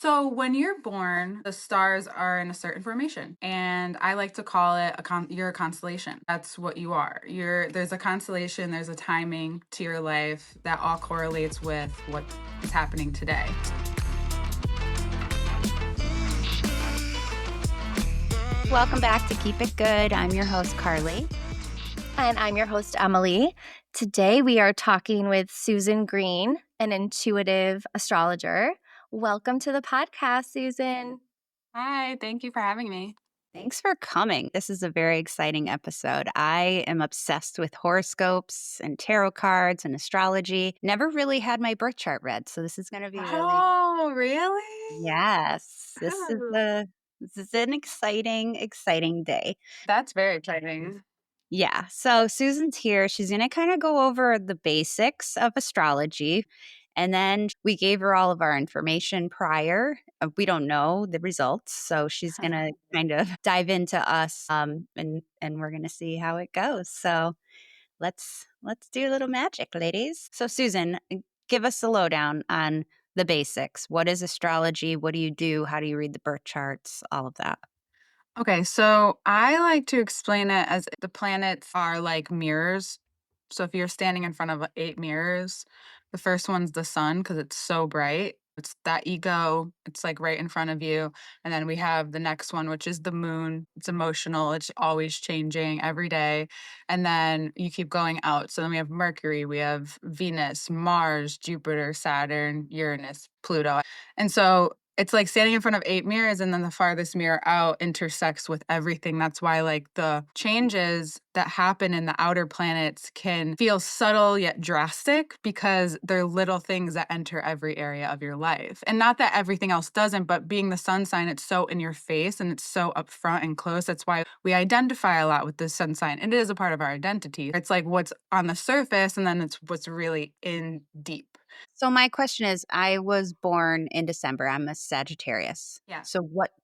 So when you're born, the stars are in a certain formation, and I like to call it you're a constellation. That's what you are. There's a constellation, there's a timing to your life that all correlates with what is happening today. Welcome back to Keep It Good. I'm your host, Carly. And I'm your host, Emily. Today we are talking with Susan Greene, an intuitive astrologer. Welcome to the podcast, Susan. Hi, thank you for having me. Thanks for coming. This is a very exciting episode. I am obsessed with horoscopes and tarot cards and astrology. Never really had my birth chart read, so this is going to be really Oh, really? yes. Oh, This is an exciting day. that's very exciting. Yeah. So Susan's here. She's going to kind of go over the basics of astrology. And then we gave her all of our information prior. We don't know the results. So she's going to kind of dive into us and we're going to see how it goes. So let's do a little magic, ladies. So Susan, give us the lowdown on the basics. What is astrology? What do you do? How do you read the birth charts? All of that. Okay, so I like to explain it as the planets are like mirrors. So if you're standing in front of 8 mirrors, the first one's the sun because it's so bright. It's that ego, it's like right in front of you. And then we have the next one, which is the moon. It's emotional, it's always changing every day. And then you keep going out. So then we have Mercury, we have Venus, Mars, Jupiter, Saturn, Uranus, Pluto. And so it's like standing in front of 8 mirrors, and then the farthest mirror out intersects with everything. That's why, like, the changes that happen in the outer planets can feel subtle yet drastic because they're little things that enter every area of your life. And not that everything else doesn't, but being the sun sign, it's so in your face and it's so upfront and close. That's why we identify a lot with the sun sign. It is a part of our identity. It's like what's on the surface, and then it's what's really in deep. So my question is, I was born in December. I'm a Sagittarius. Yeah. So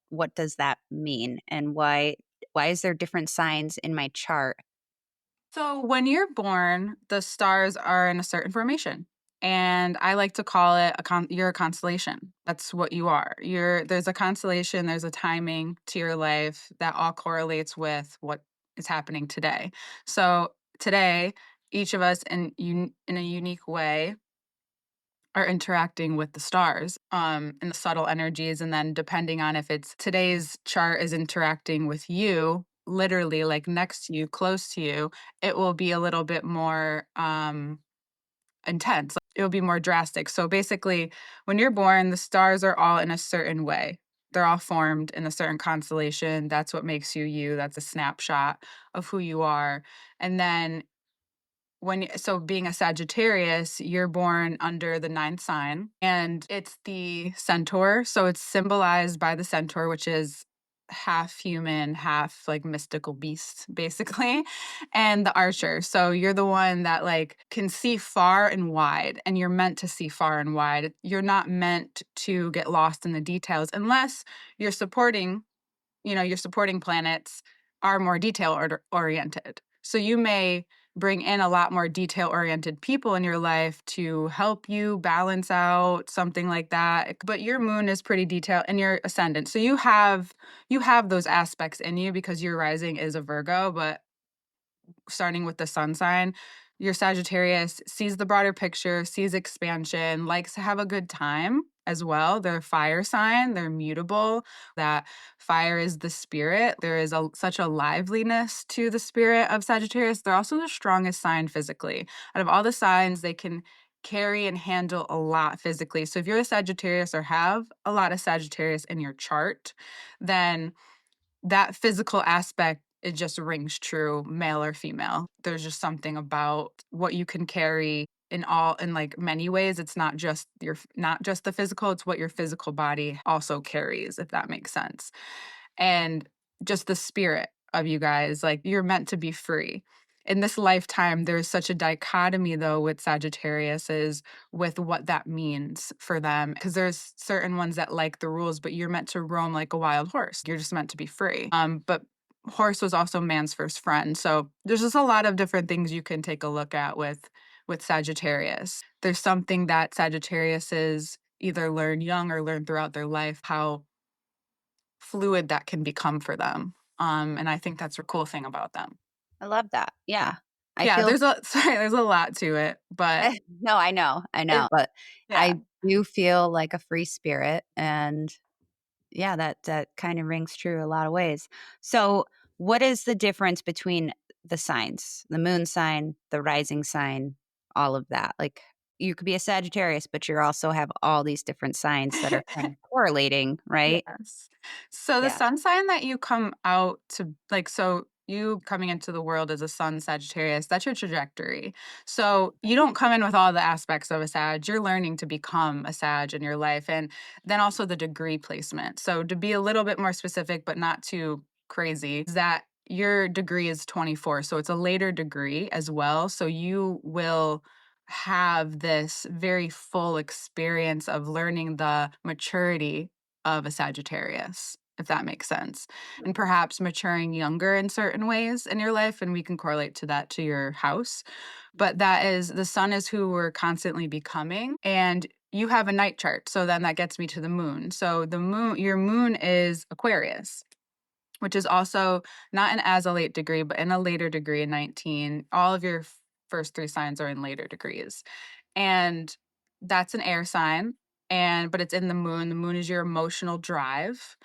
what does that mean, and why is there different signs in my chart? So when you're born, the stars are in a certain formation. And I like to call it you're a constellation. That's what you are. There's a constellation, there's a timing to your life that all correlates with what is happening today. So today, each of us in a unique way are interacting with the stars and the subtle energies, and then depending on if it's today's chart is interacting with you literally like next to you, close to you, it will be a little bit more intense. Like, it'll be more drastic. So basically, when you're born, the stars are all in a certain way. They're all formed in a certain constellation. That's what makes you you. That's a snapshot of who you are. And then so being a Sagittarius, you're born under the ninth sign, and it's the centaur. So it's symbolized by the centaur, which is half human, half like mystical beast, basically, and the archer. So you're the one that like can see far and wide, and you're meant to see far and wide. You're not meant to get lost in the details unless you're supporting, your supporting planets are more oriented. So you may bring in a lot more detail oriented people in your life to help you balance out something like that. But your moon is pretty detailed and your ascendant. So you have those aspects in you because your rising is a Virgo, but starting with the sun sign, your Sagittarius sees the broader picture, sees expansion, likes to have a good time as well. They're a fire sign, they're mutable. That fire is the spirit. There is such a liveliness to the spirit of Sagittarius. They're also the strongest sign physically. Out of all the signs, they can carry and handle a lot physically. So if you're a Sagittarius or have a lot of Sagittarius in your chart, then that physical aspect, it just rings true, male or female. There's just something about what you can carry in like many ways. It's not just the physical, it's what your physical body also carries, if that makes sense. And just the spirit of you guys, like you're meant to be free. In this lifetime, there's such a dichotomy though with Sagittarius is with what that means for them. Because there's certain ones that like the rules, but you're meant to roam like a wild horse. You're just meant to be free. But horse was also man's first friend. So there's just a lot of different things you can take a look at with Sagittarius. There's something that Sagittarius either learn young or learn throughout their life, how fluid that can become for them. And I think that's a cool thing about them. I love that. Yeah. I Yeah, feel there's a sorry, there's a lot to it, but no, I it know, but yeah. I do feel like a free spirit, and yeah, that kind of rings true a lot of ways. So, what is the difference between the signs, the moon sign, the rising sign, all of that? Like, you could be a Sagittarius, but you also have all these different signs that are kind of correlating, right? Yes. So the Yeah. sun sign that you come out to like so you coming into the world as a sun Sagittarius, that's your trajectory. So you don't come in with all the aspects of a Sag. You're learning to become a Sag in your life. And then also the degree placement. So to be a little bit more specific, but not too crazy, is that your degree is 24. So it's a later degree as well. So you will have this very full experience of learning the maturity of a Sagittarius, if that makes sense. And perhaps maturing younger in certain ways in your life. And we can correlate to that to your house. But that is the sun is who we're constantly becoming. And you have a night chart. So then that gets me to the moon. So the moon, your moon is Aquarius, which is also not an as a late degree, but in a later degree in 19. All of your first three signs are in later degrees. And that's an air sign. And but it's in the moon. The moon is your emotional drive.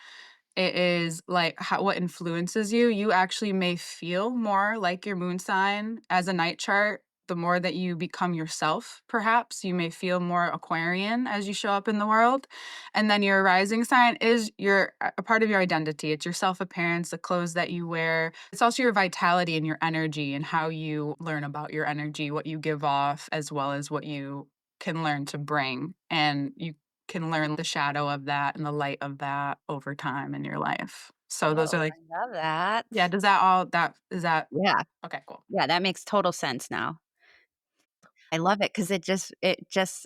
It is like what influences you. You actually may feel more like your moon sign as a night chart. The more that you become yourself, perhaps you may feel more Aquarian as you show up in the world. And then your rising sign is your a part of your identity. It's your self appearance, the clothes that you wear. It's also your vitality and your energy and how you learn about your energy, what you give off, as well as what you can learn to bring. And you can learn the shadow of that and the light of that over time in your life. So those are Oh, like I love that. yeah, does that all that is that Yeah. okay, cool. Yeah, that makes total sense now. I love it because it just,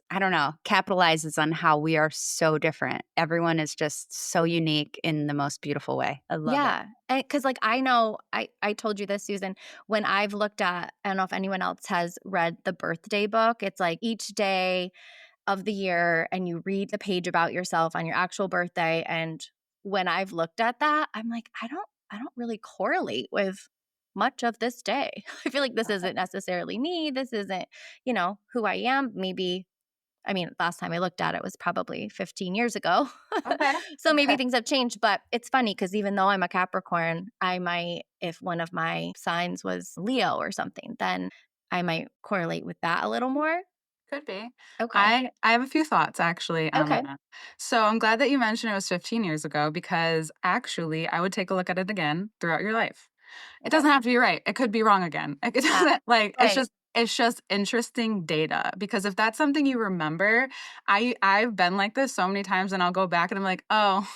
I don't know, capitalizes on how we are so different. Everyone is just so unique in the most beautiful way. I love it. Yeah, because like, I know I told you this, Susan, when I've looked at I don't know if anyone else has read the birthday book, it's like each day of the year and you read the page about yourself on your actual birthday, and when I've looked at that, I'm like, I don't really correlate with much of this day. I feel like this isn't necessarily me, this isn't, who I am. Maybe I mean, last time I looked at it was probably 15 years ago. Okay. So maybe Okay. things have changed, but it's funny because even though I'm a Capricorn, I might, if one of my signs was Leo or something, then I might correlate with that a little more. Could be. Okay. I have a few thoughts actually on Okay. that. So I'm glad that you mentioned it was 15 years ago because actually I would take a look at it again throughout your life. It Okay. doesn't have to be right. It could be wrong again. It Yeah. doesn't like Right. it's just interesting data because if that's something you remember, I've been like this so many times and I'll go back and I'm like, "Oh,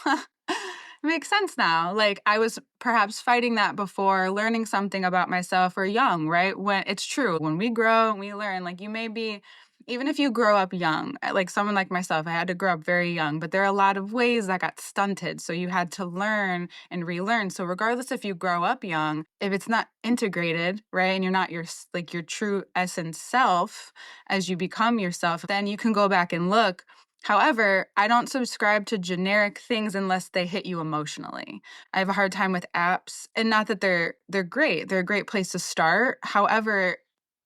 it makes sense now." Like I was perhaps fighting that before, learning something about myself or young, right? When it's true, when we grow and we learn, like you may be even if you grow up young, like someone like myself, I had to grow up very young, but there are a lot of ways that got stunted. So you had to learn and relearn. So regardless if you grow up young, if it's not integrated, right, and you're not like your true essence self as you become yourself, then you can go back and look. However, I don't subscribe to generic things unless they hit you emotionally. I have a hard time with apps, and not that they're great. They're a great place to start. However,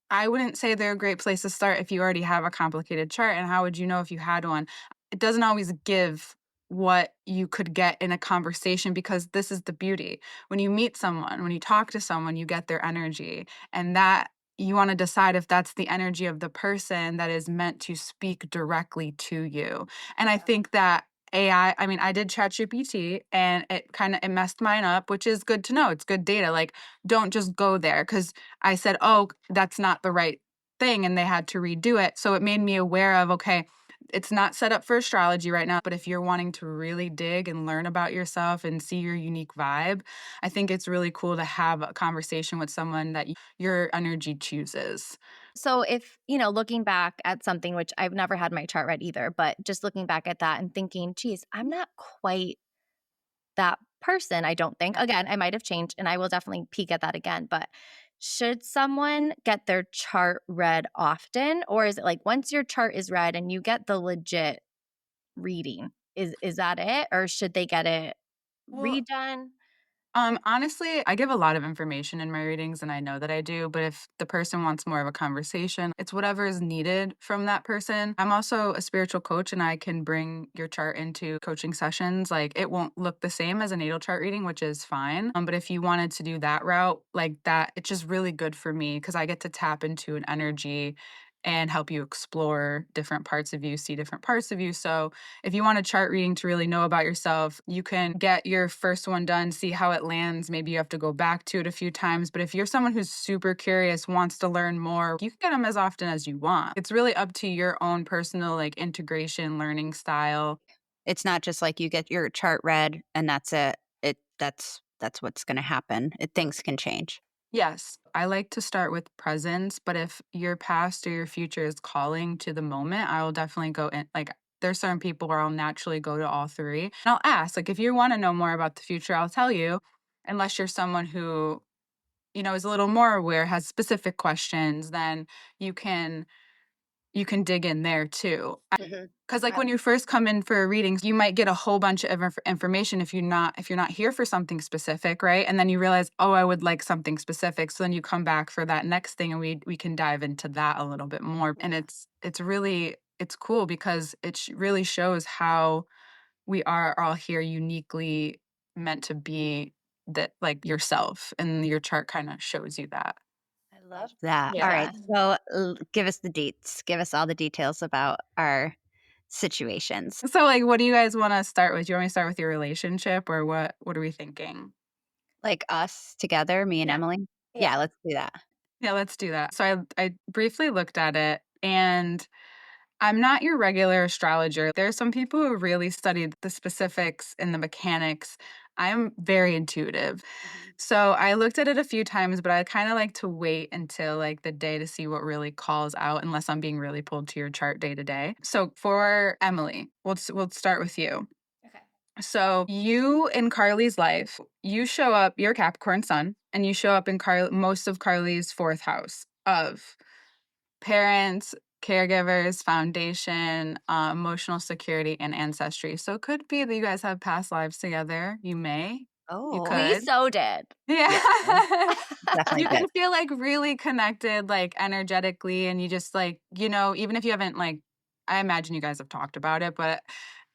I wouldn't say they're a great place to start if you already have a complicated chart, and how would you know if you had one? It doesn't always give what you could get in a conversation because this is the beauty. When you meet someone, when you talk to someone, you get their energy, and that you want to decide if that's the energy of the person that is meant to speak directly to you. And I think that I mean, I did ChatGPT and it messed mine up, which is good to know. It's good data. Like, don't just go there because I said, "Oh, that's not the right thing," and they had to redo it. So it made me aware of, okay, it's not set up for astrology right now, but if you're wanting to really dig and learn about yourself and see your unique vibe, I think it's really cool to have a conversation with someone that your energy chooses. So if, looking back at something, which I've never had my chart read either, but just looking back at that and thinking, geez, I'm not quite that person, I don't think. Again, I might have changed and I will definitely peek at that again. But should someone get their chart read often? Or is it like once your chart is read and you get the legit reading? Is that it, or should they get it Well, redone? honestly, I give a lot of information in my readings and I know that I do, but if the person wants more of a conversation, it's whatever is needed from that person. I'm also a spiritual coach and I can bring your chart into coaching sessions. Like it won't look the same as a natal chart reading, which is fine. But if you wanted to do that route, like that, it's just really good for me because I get to tap into an energy and help you explore different parts of you, see different parts of you. So if you want a chart reading to really know about yourself, you can get your first one done, see how it lands. Maybe you have to go back to it a few times. But if you're someone who's super curious, wants to learn more, you can get them as often as you want. It's really up to your own personal like integration learning style. It's not just like you get your chart read and that's it. That's what's gonna happen. Things can change. Yes, I like to start with presence, but if your past or your future is calling to the moment, I will definitely go in. Like, there's certain people where I'll naturally go to all three. And I'll ask, like, if you want to know more about the future, I'll tell you, unless you're someone who, is a little more aware, has specific questions, then you can you can dig in there too. Mhm. 'Cause, like, when you first come in for a reading, you might get a whole bunch of information if you're not here for something specific, right? And then you realize, "Oh, I would like something specific." So then you come back for that next thing, and we can dive into that a little bit more. And it's really it's cool because really shows how we are all here uniquely meant to be that like, yourself, and your chart kinda shows you that. I love that. All Yeah. right. So, give us the deets. Give us all the details about our situations. So, like, what do you guys wanna start with? Do you want me to start with your relationship, or what are we thinking? Like us together, me and Yeah. Emily? Yeah. Yeah, let's do that. Yeah, let's do that. So I briefly looked at it, and I'm not your regular astrologer. There are some people who really studied the specifics and the mechanics. I'm very intuitive. Mhm. So I looked at it a few times, but I kind of like to wait until like the day to see what really calls out unless I'm being really pulled to your chart day to day. So for Emily, we'll start with you. Okay. So you in Carly's life, you show up, you're a Capricorn sun, and you show up in most of Carly's fourth house of parents, caregivers, foundation, emotional security, and ancestry. So it could be that you guys have past lives together. You may. You Oh, We could. so did. yeah, Yeah. definitely You did. can feel, like, really connected, like, energetically, and you just, like, even if you haven't, like I imagine you guys have talked about it, but,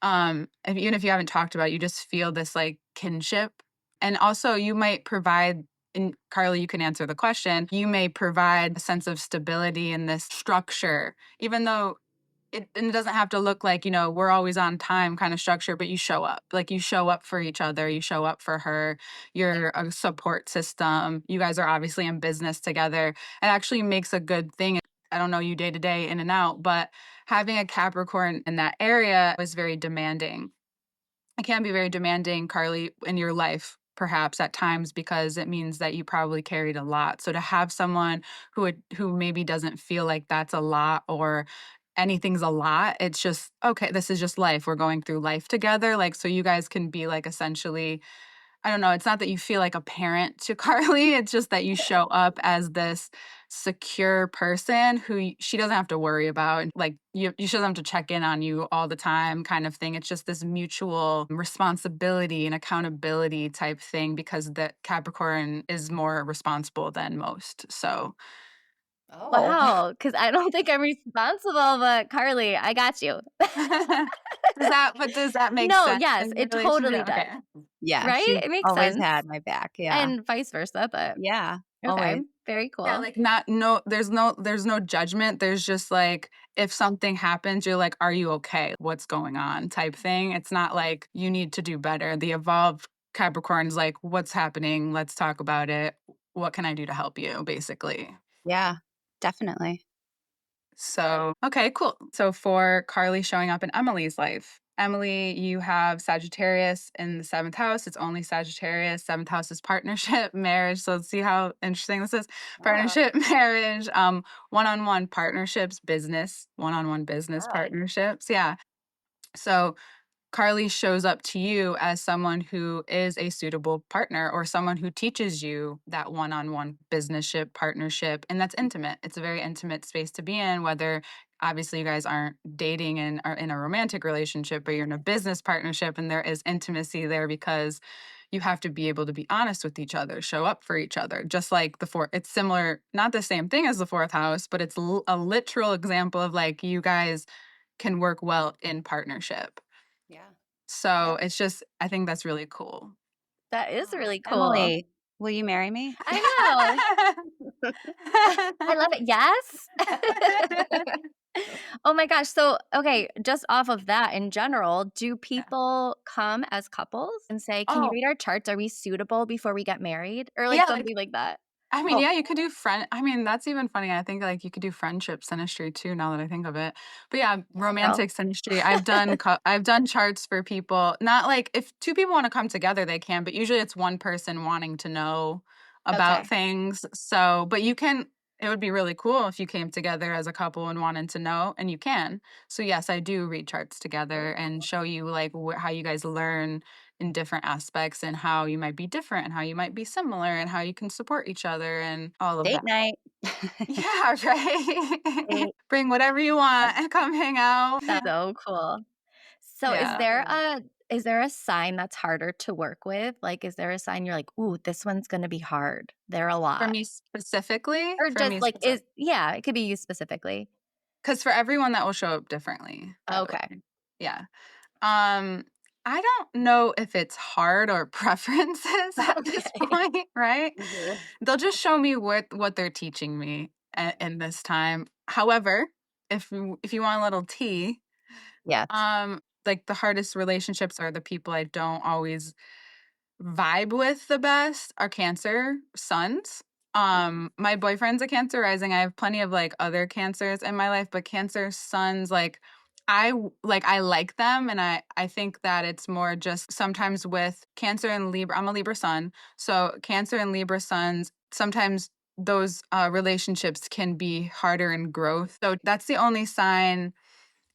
even if you haven't talked about it, you just feel this, like, kinship, and also you might provide and Carly, you can answer the question, you may provide a sense of stability in this structure, even though it doesn't have to look like, we're always on time kind of structure, but you show up. Like you show up for each other, you show up for her. You're a support system. You guys are obviously in business together. It actually makes a good thing. I don't know you day to day in and out, but having a Capricorn in that area was very demanding. It can be very demanding, Carly, in your life, perhaps at times, because it means that you probably carried a lot. So to have someone who maybe doesn't feel like that's a lot or anything's a lot, it's just okay, this is just life. We're going through life together. Like, so you guys can be like essentially I don't know, it's not that you feel like a parent to Carly, it's just that you show up as this secure person who she doesn't have to worry about, like, she doesn't have to check in on you all the time kind of thing, it's just this mutual responsibility and accountability type thing because the Capricorn is more responsible than most, so Oh, Wow, because I don't think I'm responsible, but Carly, I got you. does that make No, sense yes, in your it totally relationship? does, Okay. yeah, right? she's It makes always sense, had my back, yeah. and vice versa, but Yeah, okay, always. very Yeah, cool. like not no there's no judgment. There's just like if something happens, you're like, "Are you okay? What's going on?" type thing. It's not like you need to do better. The evolved Capricorn's like, "What's happening? Let's talk about it. What can I do to help you?" basically. Yeah, definitely. So, okay, cool. So for Carly showing up in Emily's life, Emily, you have Sagittarius in the seventh house. It's only Sagittarius. Seventh house is partnership, marriage. So let's see how interesting this is. Oh, Partnership, marriage, one-on-one partnerships, business, one-on-one business Good. partnerships. Yeah. So Carly shows up to you as someone who is a suitable partner or someone who teaches you that one-on-one businessship partnership and that's intimate. It's a very intimate space to be in whether obviously you guys aren't dating and are in a romantic relationship, but you're in a business partnership and there is intimacy there because you have to be able to be honest with each other, show up for each other. Just like the fourth, it's similar, not the same thing as the fourth house, but it's a literal example of like you guys can work well in partnership. Yeah. So Yep. it's just, I think that's really cool. That is Oh, really cool. Emily, will you marry me? I know. I love it. Yes. Oh my gosh. So, okay, just off of that in general, do Yeah. people come as couples and say, "Can you Oh, read our charts? Are we suitable before we get married?" Or like yeah, like something like that? I mean, Oh, yeah, you could do I mean, that's even funny. I think like you could do friendship synastry too, now that I think of it. But yeah, yeah, girl. romantic synastry. I've done charts for people. Not like if two people want to come together, they can, but usually it's one person wanting to know about Okay. things. So, but you can. It would be really cool if you came together as a couple and wanted to know, and you can. So yes, I do read charts together Very and cool. show you like how you guys learn in different aspects and how you might be different and how you might be similar and how you can support each other and all of Date that. night. Yeah, right. Date. Bring whatever you want and come hang out. That's so cool. So Yeah. is there a sign that's harder to work with? Like, is there a sign you're like, "Ooh, this one's gonna be hard. They're a lot." Or For just me like specific, is yeah, it could be you specifically. because for everyone that will show up differently, by the Okay. way. Yeah. Um, I don't know if it's hard or preferences at this Okay. point, right? Mhm. They'll just show me what they're teaching me in this time. However, if you want a little tea, Yes. like the hardest relationships are the people I don't always vibe with the best are Cancer suns. Mm. My boyfriend's a Cancer rising. I have plenty of like other Cancers in my life, but Cancer suns, like I like them, and I think that it's more just sometimes with Cancer and Libra. I'm a Libra sun, so Cancer and Libra suns sometimes those relationships can be harder in growth. So that's the only sign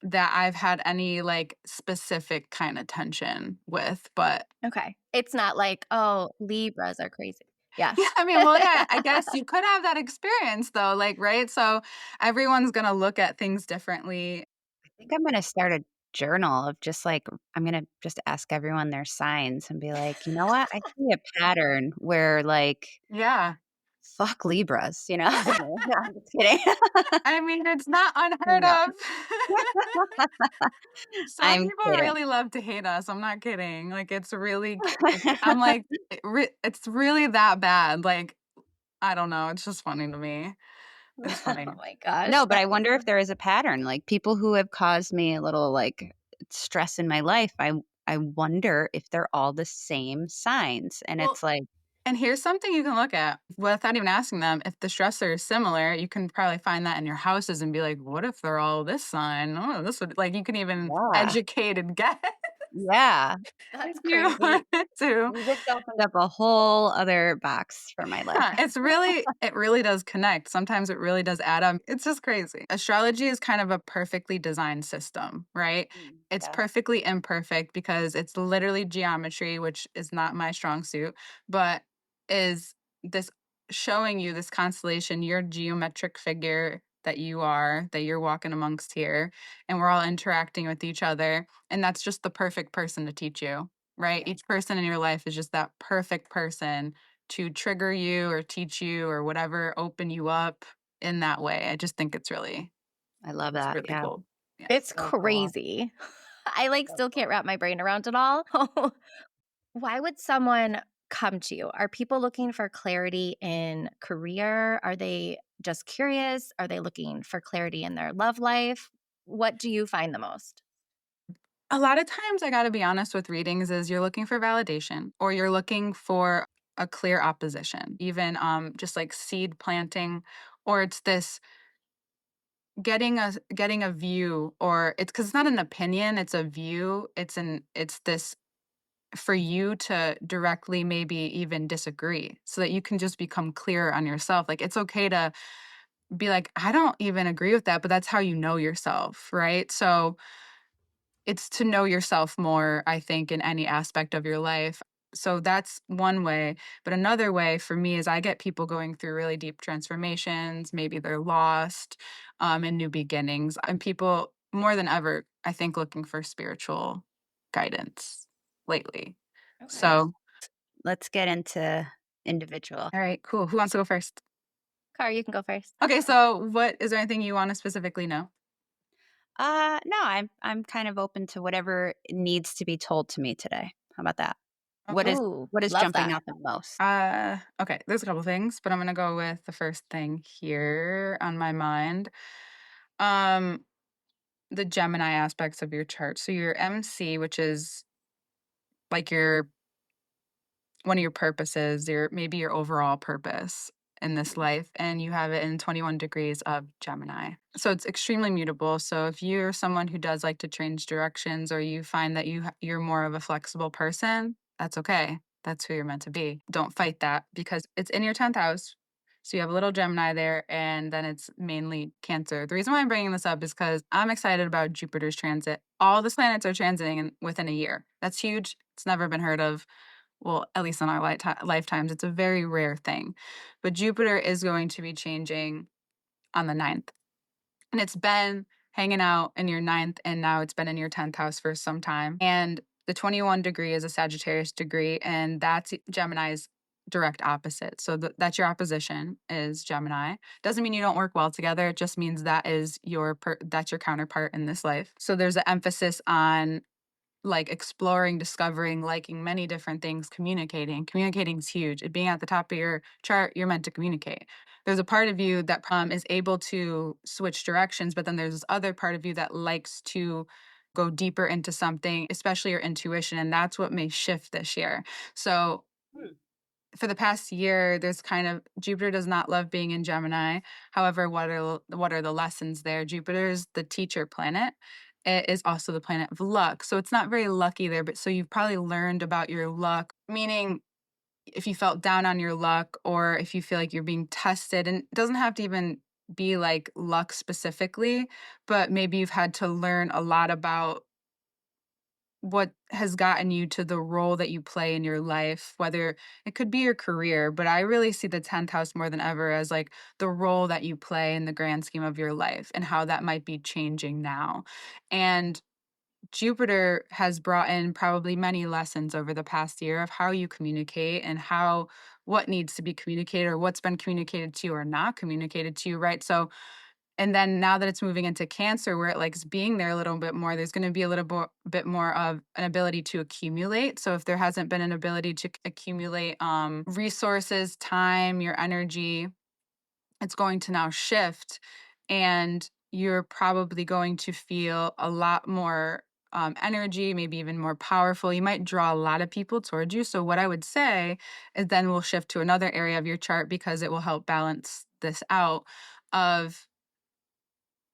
that I've had any like specific kind of tension with, but Okay. It's not like, "Oh, Libras are crazy." Yeah. yeah, I mean, well, yeah, I guess you could have that experience though, like, right? So everyone's gonna look at things differently. I think I'm gonna start a journal of just like I'm gonna just ask everyone their signs and be like, "You know what? I see a pattern where like Yeah. fuck Libras," you know? No, I'm just kidding. I mean, it's not unheard No. of. Some I'm people kidding. really love to hate us. I'm not kidding. Like, I'm like, it's really that bad. Like, I don't know. It's just funny to me. It's funny. Oh my gosh. No, but I wonder if there is a pattern, like, people who have caused me a little, like, stress in my life, I wonder if they're all the same signs, and Well, it's like, and here's something you can look at without even asking them. If the stressor is similar, you can probably find that in your houses and be like, what if they're all this sign? Oh, this would like you can even yeah, educate and guess yeah. if That's you crazy. wanted to. You just opened up a whole other box for my life. Yeah, it really does connect. Sometimes it really does add up. It's just crazy. Astrology is kind of a perfectly designed system, right? Mm, It's yeah, perfectly imperfect because it's literally geometry, which is not my strong suit, but is this showing you this constellation, your geometric figure that you're walking amongst here, and we're all interacting with each other. And that's just the perfect person to teach you, right? yeah, Each person in your life is just that perfect person to trigger you or teach you or whatever, open you up in that way. I just think I love it's that, really yeah, cool. Yeah. It's so cool, crazy. I, like, so still can't cool. wrap my brain around it all. Why would someone come to you? Are people looking for clarity in career? Are they just curious? Are they looking for clarity in their love life? What do you find the most? A lot of times I got to be honest with readings is you're looking for validation or you're looking for a clear opposition. Even just like seed planting, or it's this getting a view, or it's cuz it's not an opinion, it's a view. It's this for you to directly maybe even disagree so that you can just become clear on yourself. Like it's okay to be like, I don't even agree with that, but that's how you know yourself, right? So it's to know yourself more, I think, in any aspect of your life. So that's one way. But another way for me is I get people going through really deep transformations. Maybe they're lost in new beginnings. And people more than ever, I think, looking for spiritual guidance lately. Okay. So, Let's get into individual. all right, cool. Who wants to go first? Car, you can go first. Okay, so what is there anything you want to specifically know? No, I'm kind of open to whatever needs to be told to me today. How about that? What Okay. is Ooh, what is love jumping that. out the most? Okay, there's a couple things, but I'm gonna go with the first thing here on my mind. Um, the Gemini aspects of your chart. So your MC, which is like your one of your purposes, your maybe your overall purpose in this life, and you have it in 21 degrees of Gemini. So it's extremely mutable. So if you're someone who does like to change directions, or you find that you're more of a flexible person, that's okay. That's who you're meant to be. Don't fight that because it's in your 10th house. So you have a little Gemini there, and then it's mainly Cancer. The reason why I'm bringing this up is because I'm excited about Jupiter's transit. All the planets are transiting within a year. That's huge. It's never been heard of, well, at least in our lifetimes, it's a very rare thing. But Jupiter is going to be changing on the 9th. And it's been hanging out in your 9th, and now it's been in your 10th house for some time. And the 21 degree is a Sagittarius degree, and that's Gemini's direct opposite. So that's your opposition is Gemini. Doesn't mean you don't work well together. It just means that is that's your counterpart in this life. So there's an emphasis on like exploring, discovering, liking many different things, communicating. Communicating is huge. It being at the top of your chart, you're meant to communicate. There's a part of you that is able to switch directions, but then there's this other part of you that likes to go deeper into something, especially your intuition. And that's what may shift this year. So Hmm. for the past year, there's kind of Jupiter does not love being in Gemini. However, what are the lessons there? Jupiter is the teacher planet. It is also the planet of luck. So it's not very lucky there, but so you've probably learned about your luck, meaning if you felt down on your luck or if you feel like you're being tested, and it doesn't have to even be like luck specifically, but maybe you've had to learn a lot about what has gotten you to the role that you play in your life, whether it could be your career, but I really see the 10th house more than ever as like the role that you play in the grand scheme of your life and how that might be changing now. And Jupiter has brought in probably many lessons over the past year of how you communicate and what needs to be communicated or what's been communicated to you or not communicated to you, right? So and then now that it's moving into Cancer where it likes being there a little bit more, there's gonna be a bit more of an ability to accumulate. So if there hasn't been an ability to accumulate, resources, time, your energy, it's going to now shift, and you're probably going to feel a lot more, energy, maybe even more powerful. You might draw a lot of people towards you. So what I would say is then we'll shift to another area of your chart because it will help balance this out of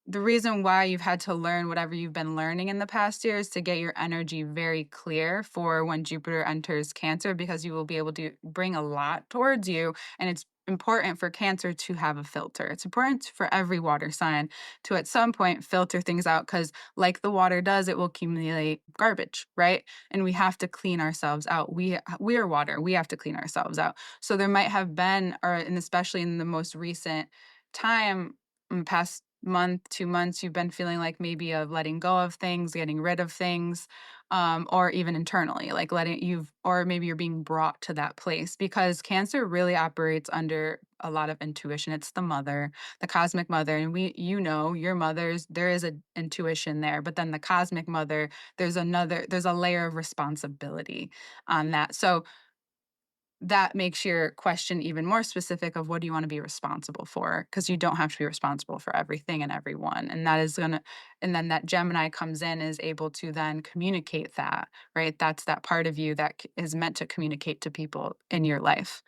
the reason why you've had to learn whatever you've been learning in the past year is to get your energy very clear for when Jupiter enters Cancer, because you will be able to bring a lot towards you. And it's important for Cancer to have a filter. It's important for every water sign to at some point filter things out because, like the water does, it will accumulate garbage, right? And we have to clean ourselves out. We are water. We have to clean ourselves out. So there might have been, or and especially in the most recent time, in the past month, 2 months, you've been feeling like maybe of letting go of things, getting rid of things, or even internally, like or maybe you're being brought to that place because Cancer really operates under a lot of intuition. It's the mother, the cosmic mother, and your mother's, there is an intuition there, but then the cosmic mother, there's a layer of responsibility on that. So that makes your question even more specific of what do you want to be responsible for? Because you don't have to be responsible for everything and everyone. And then that Gemini comes in, is able to then communicate that, right? That's that part of you that is meant to communicate to people in your life,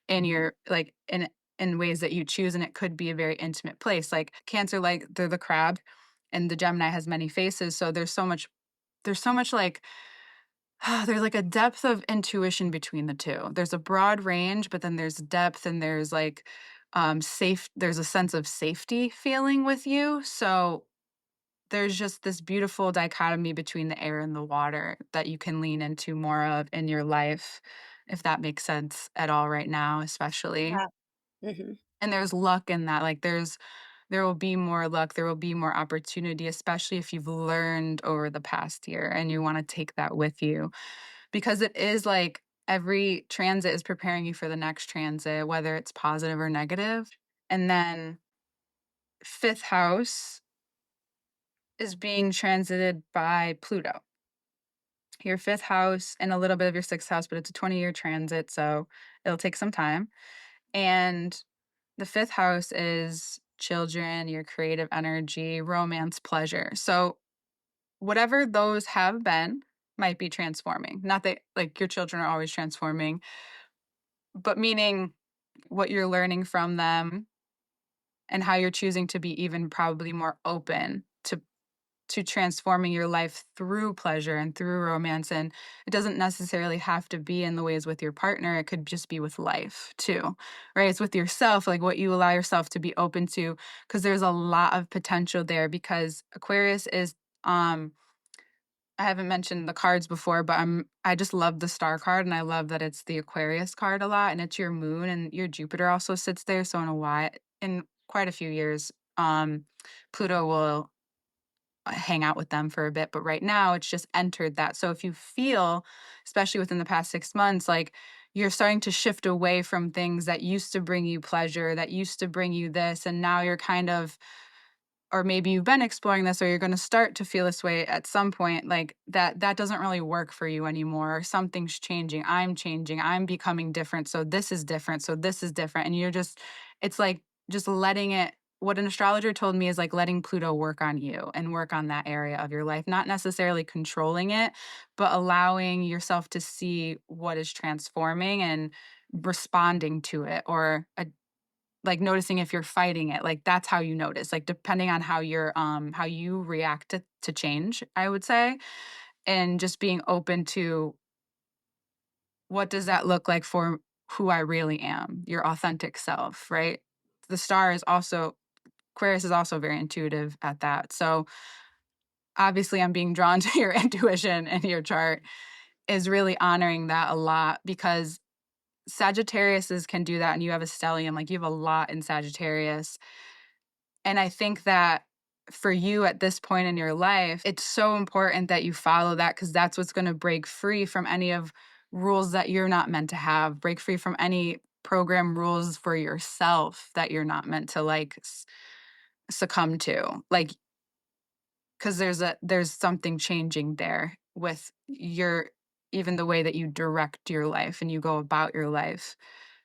in your like in ways that you choose. And it could be a very intimate place. Like Cancer, like they're the crab, and the Gemini has many faces. So there's so much like there's like a depth of intuition between the 2. There's a broad range, but then there's depth and there's like, there's a sense of safety feeling with you. So there's just this beautiful dichotomy between the air and the water that you can lean into more of in your life, if that makes sense at all right now, especially. Yeah. Mhm. And there's luck in that. Like there will be more luck, there will be more opportunity, especially if you've learned over the past year and you want to take that with you. Because it is like every transit is preparing you for the next transit, whether it's positive or negative. And then fifth house is being transited by Pluto. Your fifth house and a little bit of your sixth house, but it's a 20-year transit, so it'll take some time. And the fifth house is children, your creative energy, romance, pleasure. So whatever those have been might be transforming. Not that like your children are always transforming, but meaning what you're learning from them and how you're choosing to be even probably more open to transforming your life through pleasure and through romance. And it doesn't necessarily have to be in the ways with your partner. It could just be with life too, right? It's with yourself, like what you allow yourself to be open to, because there's a lot of potential there. Because Aquarius is, I haven't mentioned the cards before, but I just love the star card and I love that it's the Aquarius card a lot and it's your moon and your Jupiter also sits there. So in quite a few years, Pluto will hang out with them for a bit, but right now it's just entered that. So if you feel, especially within the past 6 months, like you're starting to shift away from things that used to bring you pleasure, that used to bring you this, and now you're kind of, or maybe you've been exploring this or you're going to start to feel this way at some point, like that doesn't really work for you anymore, or something's changing, I'm becoming different, so this is different, so this is different, and you're just, it's like just letting it, what an astrologer told me is like letting Pluto work on you and work on that area of your life, not necessarily controlling it, but allowing yourself to see what is transforming and responding to it, or like noticing if you're fighting it, like that's how you notice, like depending on how you react to change, I would say. And just being open to what does that look like for who I really am, your authentic self, right? The star is also, Aquarius is also very intuitive at that. So obviously I'm being drawn to your intuition and your chart is really honoring that a lot, because Sagittariuses can do that and you have a stellium, like you have a lot in Sagittarius. And I think that for you at this point in your life, it's so important that you follow that, because that's what's going to break free from any of rules that you're not meant to have, break free from any program rules for yourself that you're not meant to like succumb to. Like, because there's something changing there with your, even the way that you direct your life and you go about your life,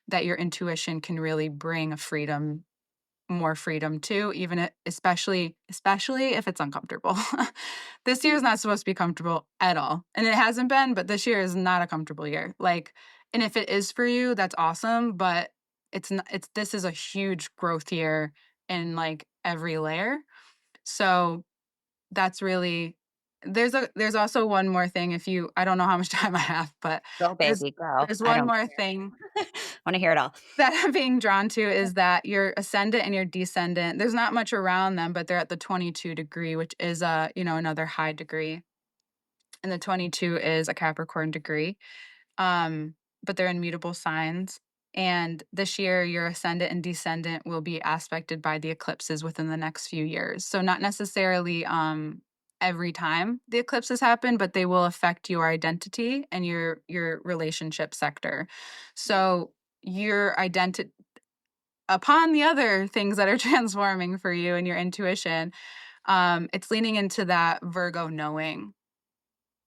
that your intuition can really bring a freedom, more freedom too, even especially if it's uncomfortable. This year is not supposed to be comfortable at all, and it hasn't been, but this year is not a comfortable year. Like, and if it is for you, that's awesome, but it's not, it's, this is a huge growth year in like every layer. So that's really, there's also one more thing, if you, I don't know how much time I have, but Go, there's baby, go. there's I one don't more care. thing Wanna hear it all. that I'm being drawn to, is that your ascendant and your descendant, there's not much around them, but they're at the 22 degree, which is another high degree. And the 22 is a Capricorn degree. But they're in mutable signs. And this year, your ascendant and descendant will be aspected by the eclipses within the next few years. So not necessarily every time the eclipses happen, but they will affect your identity and your relationship sector. So your identity, upon the other things that are transforming for you and your intuition, it's leaning into that Virgo knowing,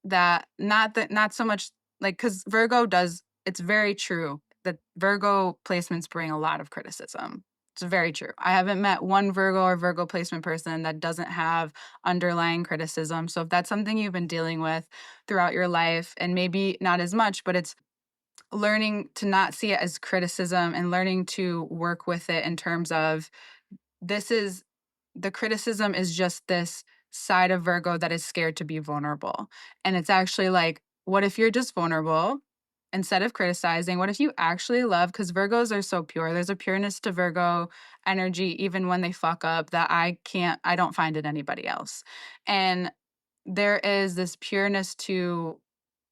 that not so much like, because Virgo does, it's very true that Virgo placements bring a lot of criticism. It's very true. I haven't met one Virgo or Virgo placement person that doesn't have underlying criticism. So if that's something you've been dealing with throughout your life, and maybe not as much, but it's learning to not see it as criticism and learning to work with it in terms of, this is, the criticism is just this side of Virgo that is scared to be vulnerable. And it's actually like, what if you're just vulnerable instead of criticizing, what if you actually love, because Virgos are so pure. There's a pureness to Virgo energy, even when they fuck up, that I don't find in anybody else. And there is this pureness to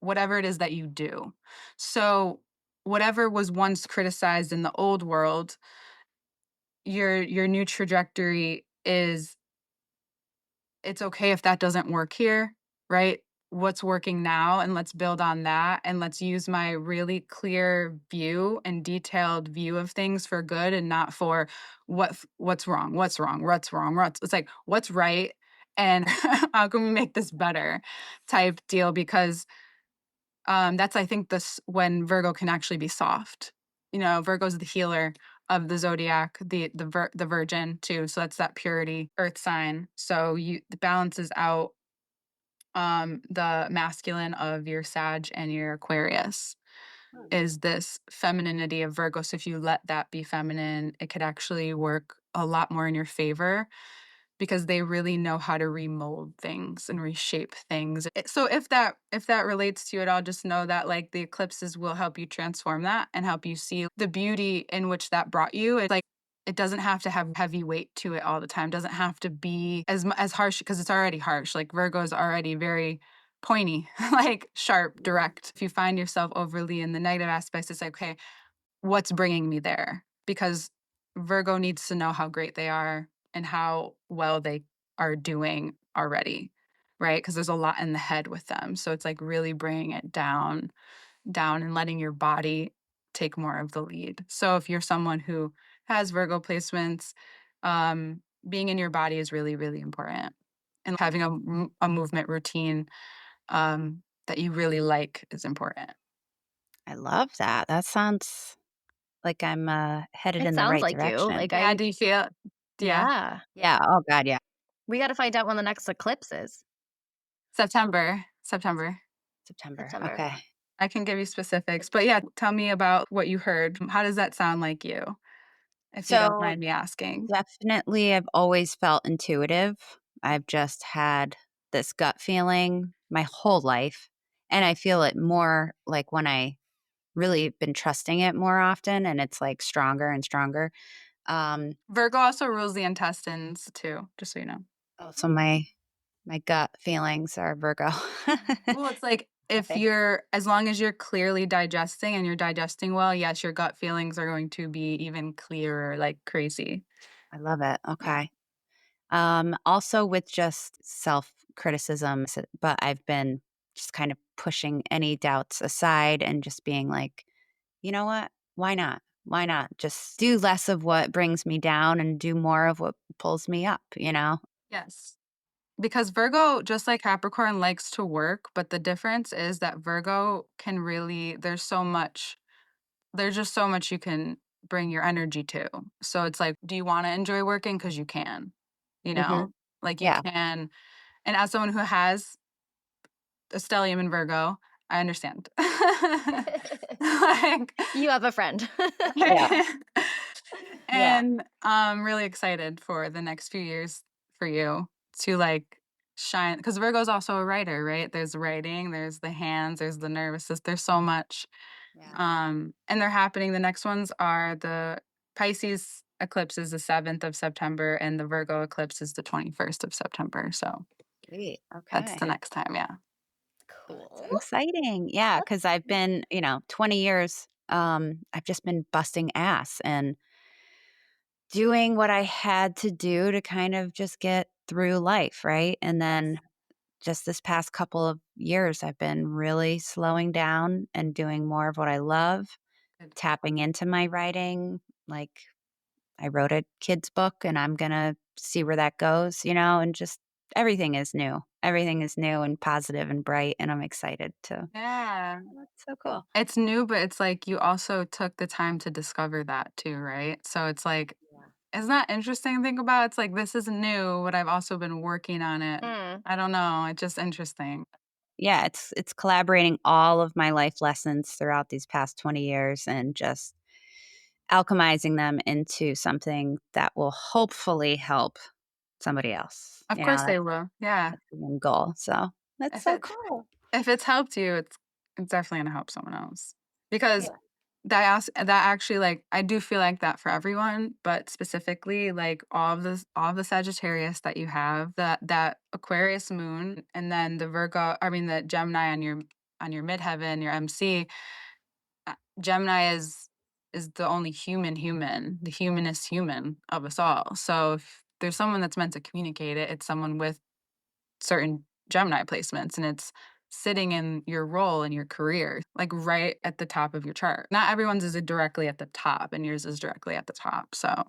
whatever it is that you do. So, whatever was once criticized in the old world, your new trajectory is, it's okay if that doesn't work here, right? What's working now, and let's build on that, and let's use my really clear view and detailed view of things for good and not for what's wrong, it's like what's right, and how can we make this better type deal, because that's, I think, this when Virgo can actually be soft. Virgo's the healer of the zodiac, the Virgin too. So that's that purity Earth sign. So you it balances out the masculine of your Sag and your Aquarius Hmm. is this femininity of Virgo. So if you let that be feminine, it could actually work a lot more in your favor because they really know how to remold things and reshape things. So if that relates to you at all, just know that like the eclipses will help you transform that and help you see the beauty in which that brought you. It's like it doesn't have to have heavy weight to it all the time. Doesn't have to be as harsh because it's already harsh. Like Virgo is already very pointy, like sharp, direct. If you find yourself overly in the negative aspects, it's like, okay, what's bringing me there? Because Virgo needs to know how great they are and how well they are doing already, right? Because there's a lot in the head with them. So it's like really bringing it down and letting your body take more of the lead. So if you're someone who has Virgo placements, being in your body is really, really important. And having a movement routine that you really like is important. I love that. That sounds like I'm, headed It in the sounds right like you. direction. Like Yeah, I do you feel yeah. yeah. Yeah, oh god, yeah. We gotta find out when the next eclipse is. September. September, September. okay. I can give you specifics, but yeah, tell me about what you heard. How does that sound like you, if you don't So, mind me asking? definitely, I've always felt intuitive. I've just had this gut feeling my whole life, and I feel it more, like, when I really been trusting it more often, and it's, like, stronger and stronger. Um, Virgo also rules the intestines too, just so you know. so my gut feelings are Virgo. Well, it's like if Okay. you're as long as you're clearly digesting and you're digesting well, yes, your gut feelings are going to be even clearer like crazy. I love it, Yeah. okay. Also with just self-criticism, but I've been just kind of pushing any doubts aside and just being like, "You know what? Why not? Why not? Just do less of what brings me down and do more of what pulls me up," you know? Yes. Because Virgo, just like Capricorn, likes to work, but the difference is that Virgo can really, there's just so much you can bring your energy to. So it's like, do you want to enjoy working? Because you can, you Mhm. know, like you Yeah. can. And as someone who has a stellium in Virgo, I understand. Like, You have a friend. Yeah. Yeah. and I'm really excited for the next few years for you to like shine because Virgo's also a writer, right? There's writing, there's the hands, there's the nervous system, there's so much. Yeah. And they're happening. The next ones are the Pisces eclipse is the 7th of September and the Virgo eclipse is the 21st of September. So Sweet. that's Okay. the next time, yeah. Oh, that's so Cool. exciting. Yeah, because I've been, 20 years, I've just been busting ass and doing what I had to do to kind of just get through life, right? And Yes. then just this past couple of years, I've been really slowing down and doing more of what I love, Good. tapping into my writing. Like, I wrote a kid's book and I'm going to see where that goes, and just everything is new. Everything is new and positive and bright. And I'm excited to. Yeah. Oh, that's so cool. It's new, but it's like you also took the time to discover that too, right? So it's like, Yeah. isn't that interesting to think about? It's like this is new, but I've also been working on it. Mm. I don't know. It's just interesting. Yeah, it's collaborating all of my life lessons throughout these past 20 years and just alchemizing them into something that will hopefully help somebody else. Of course they That's will. Yeah. that's the end goal. So, that's If so it cool. if it's helped you, it's definitely gonna help someone else. because that actually, like, I do feel like that for everyone, but specifically, like, all of the Sagittarius that you have, that Aquarius moon, and then the Gemini on your midheaven, your MC. Gemini is the only human, the humanest human of us all. So if there's someone that's meant to communicate it, it's someone with certain Gemini placements, and it's sitting in your role in your career, like right at the top of your chart. Not everyone's is directly at the top, and yours is directly at the top. So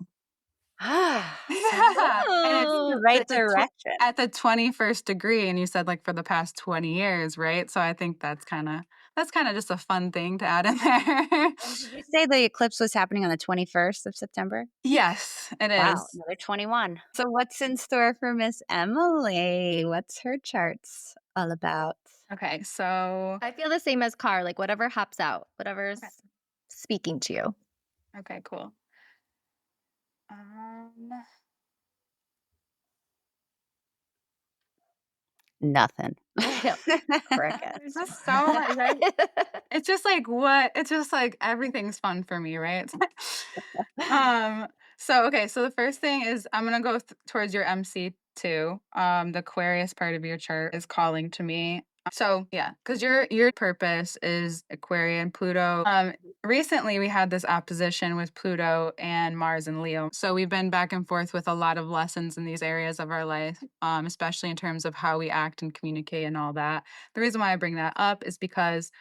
yeah, and it's The right at direction. at the 21st degree, and you said like for the past 20 years, right? So I think that's kind of just a fun thing to add in there. And did you say the eclipse was happening on the 21st of September? Yes, it Wow, is. another 21. So what's in store for Miss Emily? What's her charts all about? Okay, so I feel the same as Car, like whatever hops out, whatever's okay, speaking to you. okay, cool. Um, Nothing. Yep. there's Crickets. just so much, right? It's just like everything's fun for me, right? Um, so okay, so the first thing is I'm gonna go towards your MC2. The Aquarius part of your chart is calling to me. So yeah, because your purpose is Aquarian, Pluto. Recently we had this opposition with Pluto and Mars and Leo. So we've been back and forth with a lot of lessons in these areas of our life, especially in terms of how we act and communicate and all that. The reason why I bring that up is because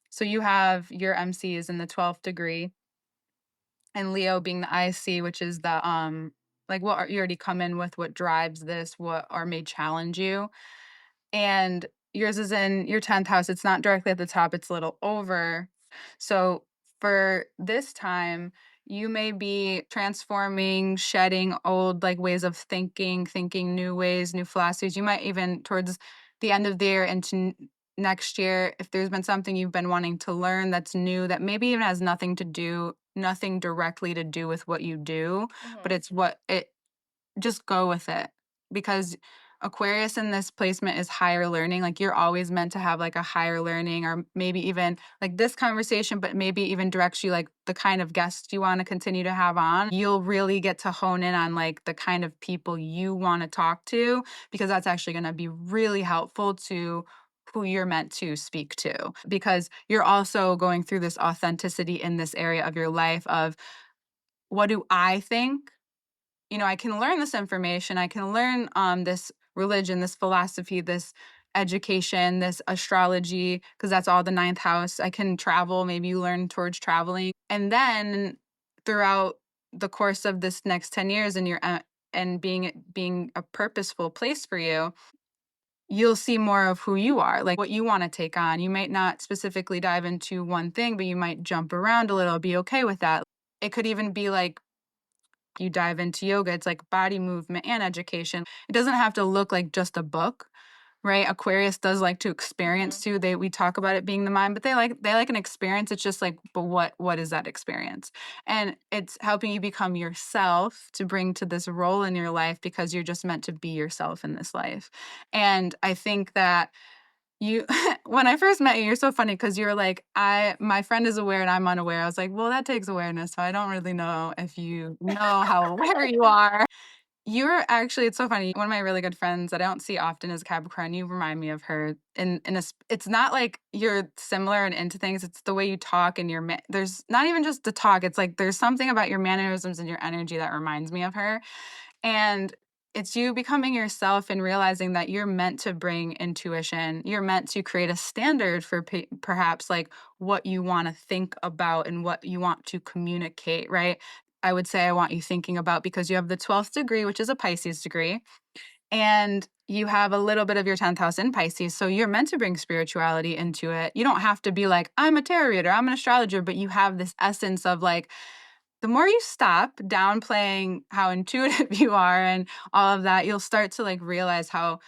so you have your MCs in the 12th degree, and Leo being the IC, which is the like you already come in with what drives this, what or may challenge you. And yours is in your 10th house. It's not directly at the top, it's a little over. So for this time, you may be transforming, shedding old like ways of thinking new ways, new philosophies. You might even towards the end of the year into next year, if there's been something you've been wanting to learn that's new, that maybe even has nothing directly to do with what you do, but Mhm. it's what it just go with it, because Aquarius in this placement is higher learning. Like you're always meant to have like a higher learning, or maybe even like this conversation, but maybe even directs you like the kind of guests you want to continue to have on. You'll really get to hone in on like the kind of people you want to talk to, because that's actually going to be really helpful to who you're meant to speak to, because you're also going through this authenticity in this area of your life of what do I think. I can learn this information. I can learn this religion, this philosophy, this education, this astrology, because that's all the ninth house. I can travel. Maybe you learn towards traveling. And then throughout the course of this next 10 years and being a purposeful place for you, you'll see more of who you are, like what you want to take on. You might not specifically dive into one thing, but you might jump around a little, be okay with that. It could even be like you dive into yoga, it's like body movement and education. It doesn't have to look like just a book, right? Aquarius does like to experience Mhm. too. We talk about it being the mind, but they like an experience. It's just like, but what is that experience? And it's helping you become yourself to bring to this role in your life, because you're just meant to be yourself in this life. And I think that you when I first met you, you're so funny because you're like, my friend is aware and I'm unaware. I was like, well, that takes awareness. So I don't really know if you know how aware you are. You're actually, it's so funny. One of my really good friends that I don't see often is Capricorn. You remind me of her. It's not like you're similar and into things. It's the way you talk and there's not even just the talk. It's like there's something about your mannerisms and your energy that reminds me of her. And it's you becoming yourself and realizing that you're meant to bring intuition. You're meant to create a standard for perhaps like what you want to think about and what you want to communicate, right? I would say I want you thinking about, because you have the 12th degree, which is a Pisces degree, and you have a little bit of your 10th house in Pisces. So you're meant to bring spirituality into it. You don't have to be like, I'm a tarot reader, I'm an astrologer, but you have this essence of like, the more you stop downplaying how intuitive you are and all of that, you'll start to like realize how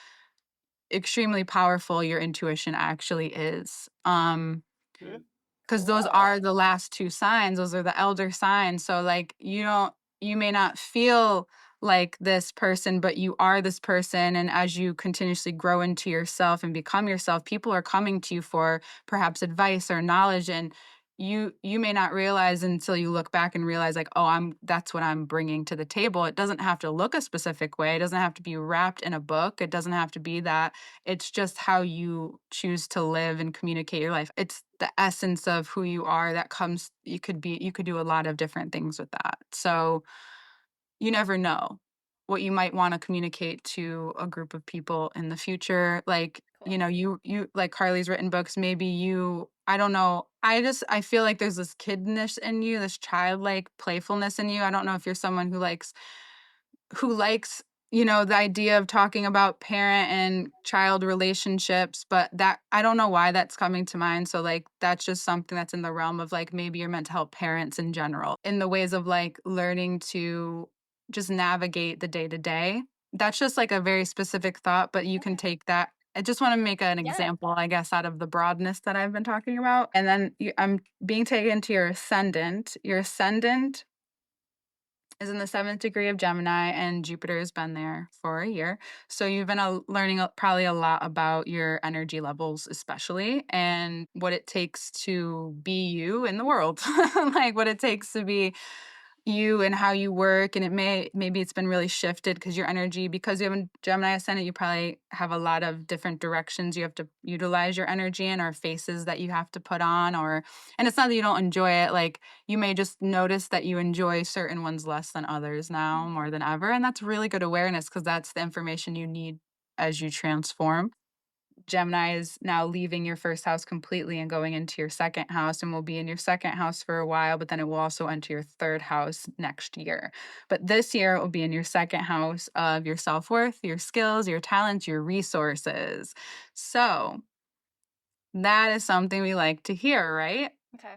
extremely powerful your intuition actually is. Because those are the last two signs, those are the elder signs. So like you may not feel like this person, but you are this person. And as you continuously grow into yourself and become yourself, people are coming to you for perhaps advice or knowledge, and you may not realize until you look back and realize like, oh, that's what I'm bringing to the table. It doesn't have to look a specific way. It doesn't have to be wrapped in a book. It doesn't have to be that. It's just how you choose to live and communicate your life. It's the essence of who you are that comes. You could do a lot of different things with that. So you never know what you might want to communicate to a group of people in the future. Like, Cool. you like Carly's written books, maybe I don't know. I feel like there's this kidness in you, this childlike playfulness in you. I don't know if you're someone who likes, the idea of talking about parent and child relationships, but that I don't know why that's coming to mind. So like that's just something that's in the realm of like maybe you're meant to help parents in general in the ways of like learning to just navigate the day to day. That's just like a very specific thought, but you can Okay. take that. I just want to make an Yeah. example, I guess, out of the broadness that I've been talking about. And then I'm being taken to your ascendant. Your ascendant is in the seventh degree of Gemini, and Jupiter has been there for a year. So you've been learning probably a lot about your energy levels, especially, and what it takes to be you in the world, like what it takes to be you and how you work. And maybe it's been really shifted because your energy, because you have a Gemini ascendant, you probably have a lot of different directions you have to utilize your energy in, or faces that you have to put on, and it's not that you don't enjoy it. Like you may just notice that you enjoy certain ones less than others now Mhm. more than ever. And that's really good awareness because that's the information you need as you transform. Gemini is now leaving your first house completely and going into your second house, and will be in your second house for a while, but then it will also enter your third house next year. But this year it will be in your second house of your self worth, your skills, your talents, your resources. So that is something we like to hear, right? Okay.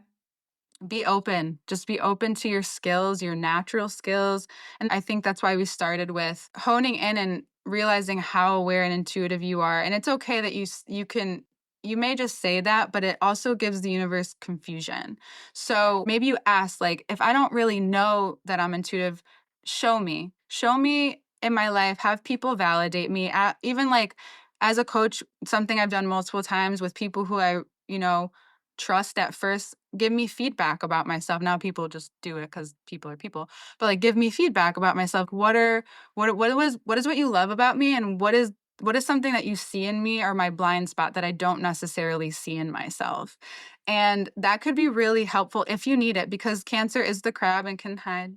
Be open. Just be open to your skills, your natural skills. And I think that's why we started with honing in and realizing how aware and intuitive you are. And it's okay that you may just say that, but it also gives the universe confusion. So maybe you ask, like, if I don't really know that I'm intuitive, show me. Show me in my life, have people validate me. Even like as a coach, something I've done multiple times with people who you know, trust at first, give me feedback about myself. Now people just do it because people are people, but like give me feedback about myself. What is what you love about me, and what is something that you see in me, or my blind spot that I don't necessarily see in myself. And that could be really helpful if you need it, because Cancer is the crab and can hide,